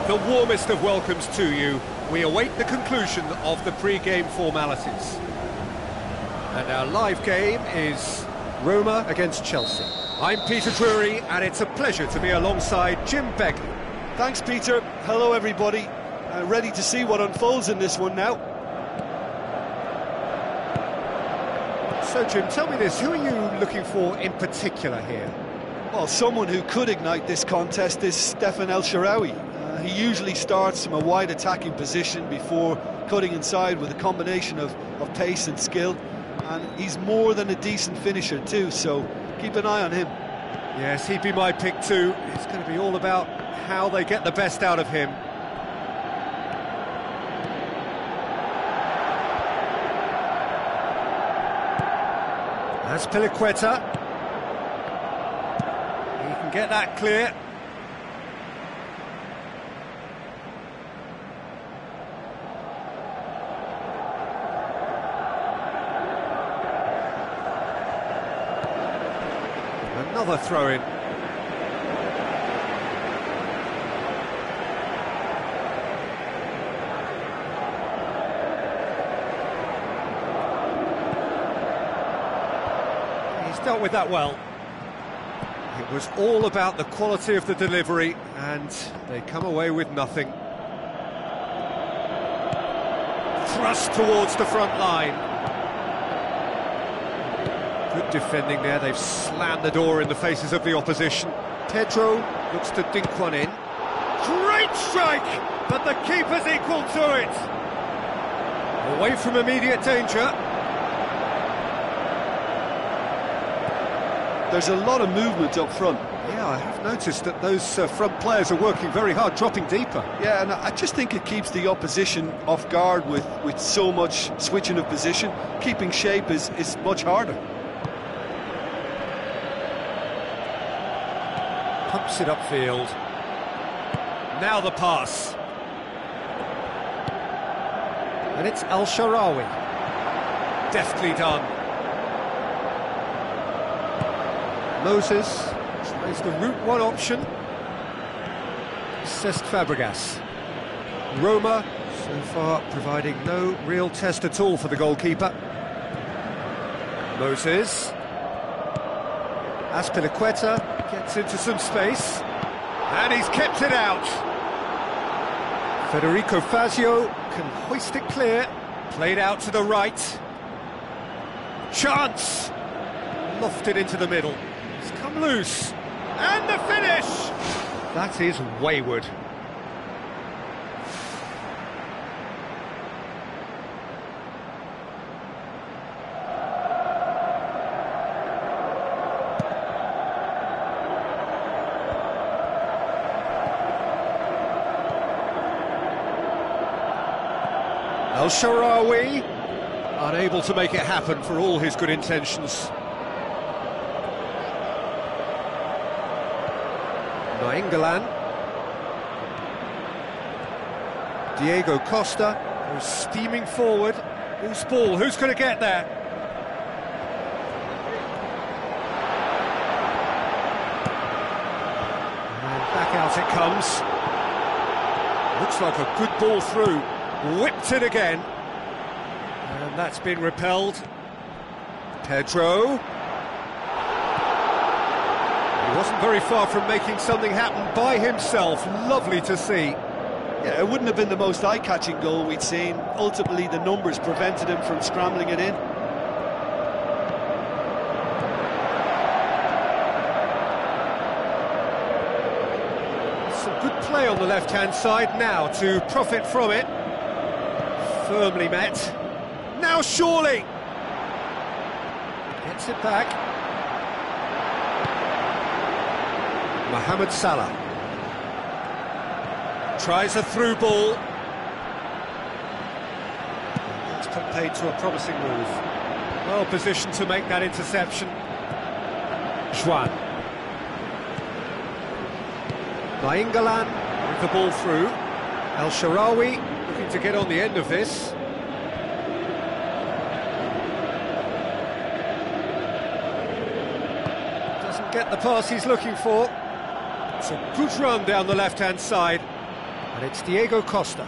The warmest of welcomes to you. We await the conclusion of the pre-game formalities. And our live game is Roma against Chelsea. I'm Peter Drury, and it's a pleasure to be alongside Jim Begley. Thanks, Peter. Hello, everybody. Ready to see what unfolds in this one now. So, Jim, tell me this, who are you looking for in particular here? Well, someone who could ignite this contest is Stefan El Shaarawy. He usually starts from a wide attacking position before cutting inside with a combination of pace and skill. And he's more than a decent finisher too, so keep an eye on him. Yes, he'd be my pick too. It's going to be all about how they get the best out of him. That's Piliqueta. He can get that clear. Another throw-in. He's dealt with that well. It was all about the quality of the delivery, and they come away with nothing. Thrust towards the front line. Good defending there, they've slammed the door in the faces of the opposition. Pedro looks to dink one in. Great strike, but the keeper's equal to it. Away from immediate danger. There's a lot of movement up front. Yeah, I have noticed that those front players are working very hard, dropping deeper. Yeah, and I just think it keeps the opposition off guard with so much switching of position. Keeping shape is much harder. Pops it upfield. Now the pass. And it's El-Shaarawy. Deftly done. Moses tries the route one option. Cesc Fabregas. Roma, so far, providing no real test at all for the goalkeeper. Moses. Azpilicueta gets into some space. And he's kept it out. Federico Fazio can hoist it clear. Played out to the right. Chance! Lofted into the middle. It's come loose. And the finish! That is wayward. El-Shaarawy, unable to make it happen for all his good intentions. Nainggolan. Diego Costa goes steaming forward. Loose ball, who's going to get there? And back out it comes. Looks like a good ball through. Whipped it again. And that's been repelled. Pedro. He wasn't very far from making something happen by himself. Lovely to see. Yeah, it wouldn't have been the most eye-catching goal we'd seen. Ultimately, the numbers prevented him from scrambling it in. Some good play on the left-hand side now to profit from it. Firmly met. Now surely! Gets it back. Mohamed Salah. Tries a through ball. That's put paid to a promising move. Well positioned to make that interception. Juan. Nainggolan with the ball through. El-Shaarawy looking to get on the end of this. Doesn't get the pass he's looking for. It's a good run down the left-hand side. And it's Diego Costa.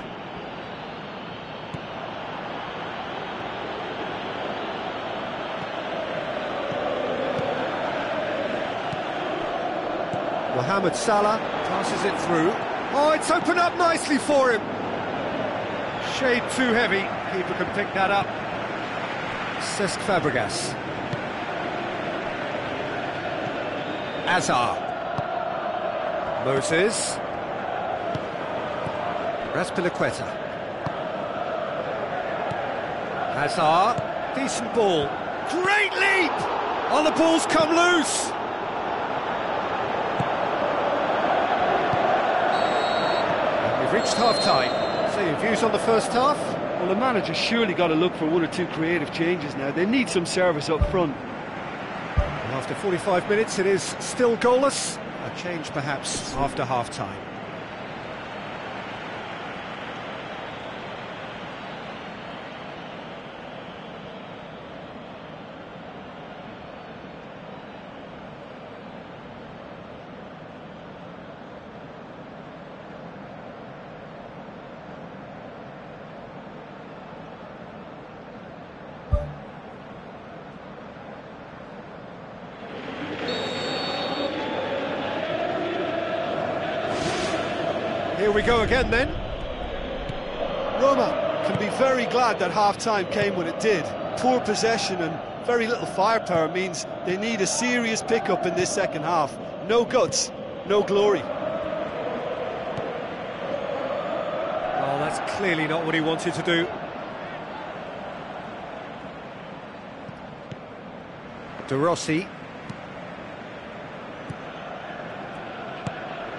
Mohamed Salah passes it through. Oh, it's opened up nicely for him. Shade too heavy. Keeper can pick that up. Cesc Fabregas. Azar. Moses. Azpilicueta. Hazard, decent ball. Great leap! Oh, the ball's come loose! And we've reached half-time. So your views on the first half? Well, the manager's surely got to look for one or two creative changes now. They need some service up front. And after 45 minutes, it is still goalless. A change, perhaps, after half-time. Here we go again then. Roma can be very glad that half-time came when it did. Poor possession and very little firepower means they need a serious pickup in this second half. No guts, no glory. Oh, that's clearly not what he wanted to do. De Rossi.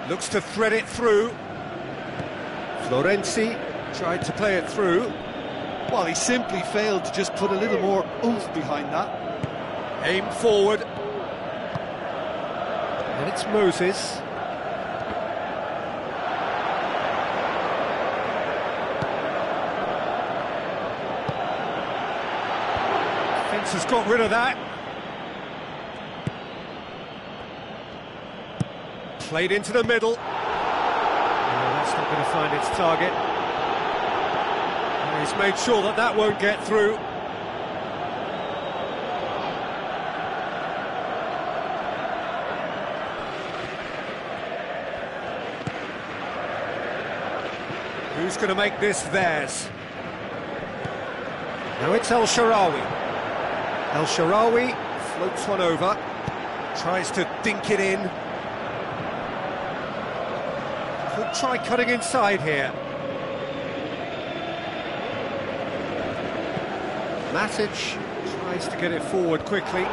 Looks to thread it through. Florenzi tried to play it through. Well, he simply failed to just put a little more oomph behind that. Aim forward. And it's Moses. defence has got rid of that. Played into the middle. No, that's not going to find its target. And he's made sure that that won't get through. Who's going to make this theirs? Now it's El Shaarawy. El Shaarawy floats one over, tries to dink it in. Could try cutting inside here. Matic tries to get it forward quickly.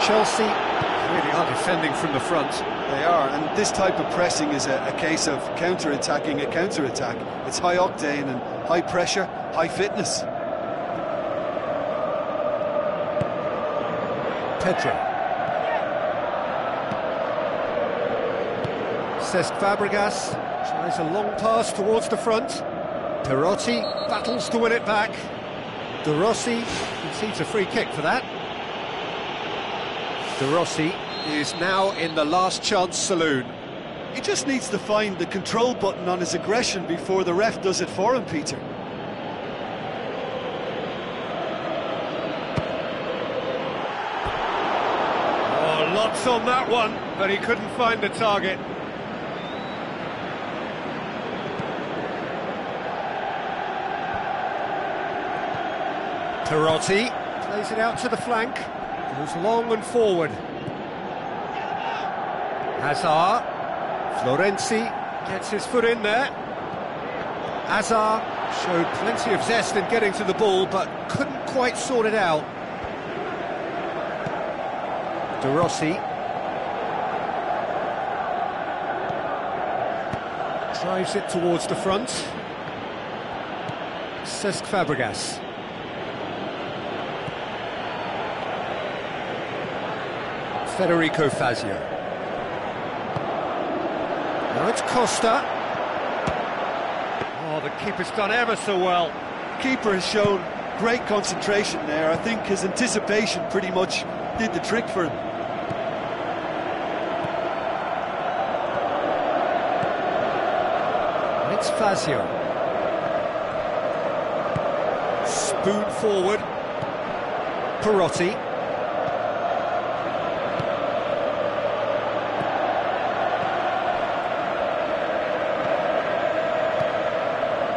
Chelsea really are defending from the front. They are, and this type of pressing is a case of counter-attacking a counter-attack. It's high octane and high pressure, high fitness. Pedro. Cesc Fabregas tries a long pass towards the front. Perotti battles to win it back. De Rossi concedes a free kick for that. De Rossi is now in the last chance saloon. He just needs to find the control button on his aggression before the ref does it for him, Peter. Oh, lots on that one, but he couldn't find the target. Perotti plays it out to the flank, goes long and forward. Hazard, Florenzi gets his foot in there. Hazard showed plenty of zest in getting to the ball, but couldn't quite sort it out. De Rossi drives it towards the front. Cesc Fabregas. Federico Fazio. Now it's Costa. Oh, the keeper's done ever so well. Keeper has shown great concentration there. I think his anticipation pretty much did the trick for him. And it's Fazio. Spoon forward. Perotti.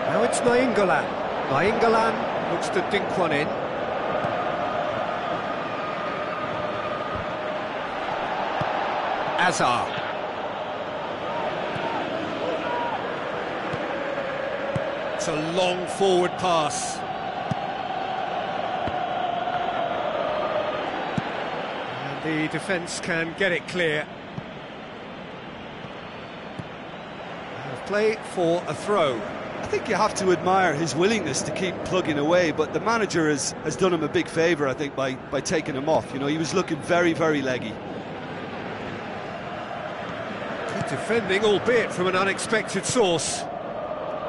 Now it's Nainggolan. Nainggolan looks to dink one in. Hazard. It's a long forward pass. And the defence can get it clear. Play for a throw. I think you have to admire his willingness to keep plugging away, but the manager has done him a big favour, I think, by taking him off. You know, he was looking very, very leggy. Good defending, albeit from an unexpected source.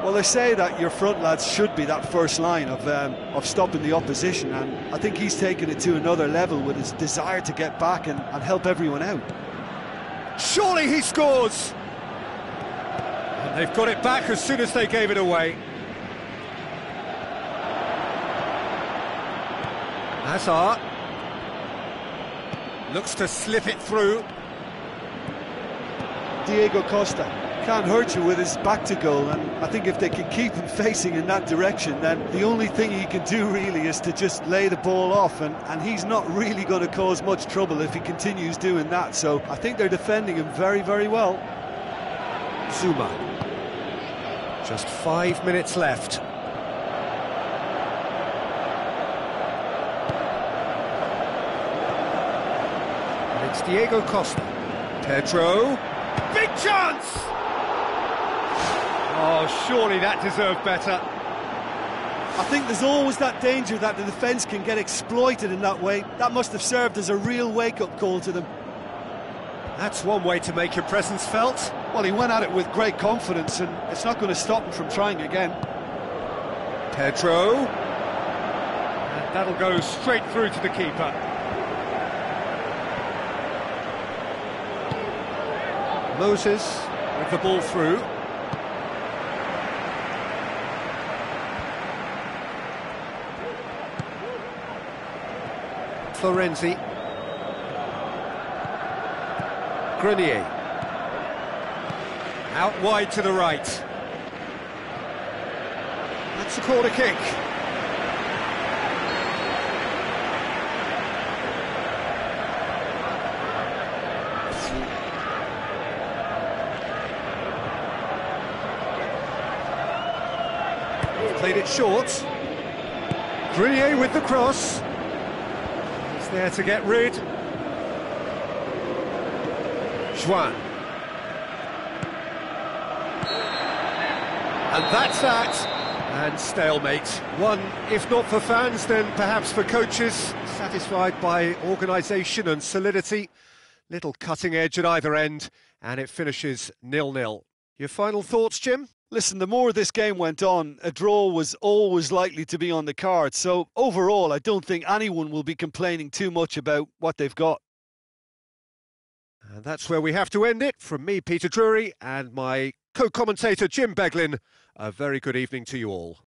Well, they say that your front lads should be that first line of stopping the opposition, and I think he's taken it to another level with his desire to get back and help everyone out. Surely he scores! And they've got it back as soon as they gave it away. Hazard looks to slip it through. Diego Costa can't hurt you with his back to goal, and I think if they can keep him facing in that direction, then the only thing he can do really is to just lay the ball off, and he's not really going to cause much trouble if he continues doing that. So I think they're defending him very, very well. Zuma. Just 5 minutes left. And it's Diego Costa. Pedro. Big chance! Oh, surely that deserved better. I think there's always that danger that the defence can get exploited in that way. That must have served as a real wake-up call to them. That's one way to make your presence felt. Well, he went at it with great confidence, and it's not going to stop him from trying again. Pedro. That'll go straight through to the keeper. Moses with the ball through. Florenzi. Grenier. Out wide to the right. That's a corner kick. Played it short. Grenier with the cross. He's there to get rid. Juan. And that's that. And stalemate. One, if not for fans, then perhaps for coaches, satisfied by organisation and solidity. Little cutting edge at either end, and it finishes 0-0. Your final thoughts, Jim? Listen, the more this game went on, a draw was always likely to be on the cards. So overall, I don't think anyone will be complaining too much about what they've got. And that's where we have to end it. From me, Peter Drury, and my co-commentator, Jim Beglin, a very good evening to you all.